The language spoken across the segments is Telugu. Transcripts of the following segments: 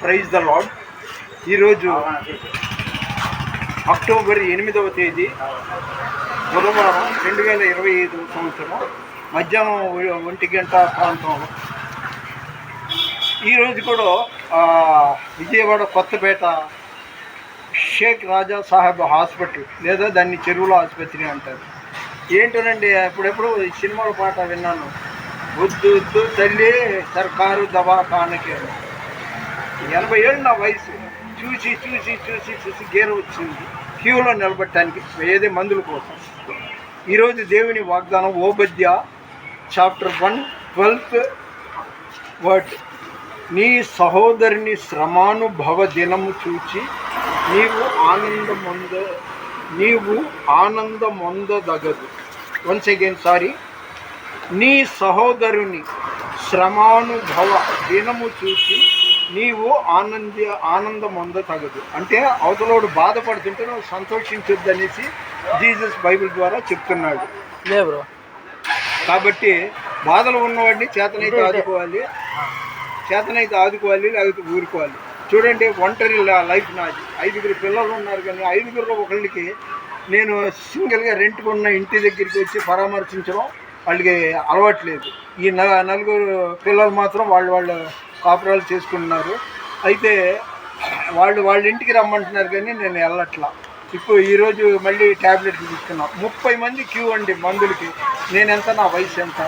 Praise the Lord. ఈరోజు అక్టోబర్ 8వ తేదీ బుధవారం 2025 సంవత్సరం మధ్యాహ్నం 1 గంట ప్రాంతంలో. ఈరోజు కూడా విజయవాడ కొత్తపేట షేక్ రాజా సాహెబ్ హాస్పిటల్ లేదా దాన్ని చెరువుల ఆసుపత్రి అంటారు. ఏంటోనండి, అప్పుడెప్పుడు సినిమాల పాట విన్నాను, వద్దు వద్దు తల్లి సర్కారు దవాఖానకి. 80 ఏళ్ళు నా వయసు. చూసి చూసి చూసి చూసి గేర వచ్చింది క్యూలో నిలబడటానికి ఏదే మందుల కోసం. ఈరోజు దేవుని వాగ్దానం ఓబద్య చాప్టర్ 1:12 వర్డ్. నీ సహోదరుని శ్రమానుభవ దినము చూచి నీవు ఆనందమొందదగదు. Once again sorry. నీ సహోదరుని శ్రమానుభవ దినము చూసి నీవు ఆనందమొందదగదు అంటే అవతలోడు బాధపడుతుంటే నువ్వు సంతోషించొద్దు అనేసి జీసస్ బైబిల్ ద్వారా చెప్తున్నాడు. బ్రో, కాబట్టి బాధలు ఉన్నవాడిని చేతనైతే ఆదుకోవాలి, లేకపోతే ఊరుకోవాలి. చూడండి, ఒంటరి లైఫ్ నాది. 5గురు పిల్లలు ఉన్నారు, కానీ 5గురులో ఒకళ్ళకి నేను సింగిల్గా రెంట్కున్న ఇంటి దగ్గరికి వచ్చి పరామర్శించడం వాళ్ళకి అలవాట్లేదు. ఈ 4 పిల్లలు మాత్రం వాళ్ళు కాపురాలు చేసుకుంటున్నారు. అయితే వాళ్ళ ఇంటికి రమ్మంటున్నారు, కానీ నేను వెళ్ళట్లా. ఇప్పుడు ఈరోజు మళ్ళీ ట్యాబ్లెట్లు తీసుకున్నాం. 30 మంది క్యూ అండి మందులకి. నేనెంత, నా వయసు ఎంత?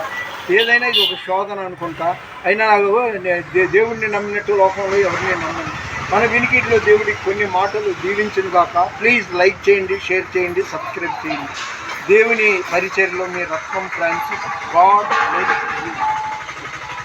ఏదైనా ఇది ఒక శోధన అనుకుంటా. అయినా నాకు దేవుడిని నమ్మినట్టు లోకంలో ఎవరిని నమ్మను. మన వినికిడిలో దేవుడికి కొన్ని మాటలు దీవించును గాక. ప్లీజ్ లైక్ చేయండి, షేర్ చేయండి, సబ్స్క్రైబ్ చేయండి. దేవుని పరిచర్యలో మీ రత్నం ఫ్రాన్సిస్. God bless.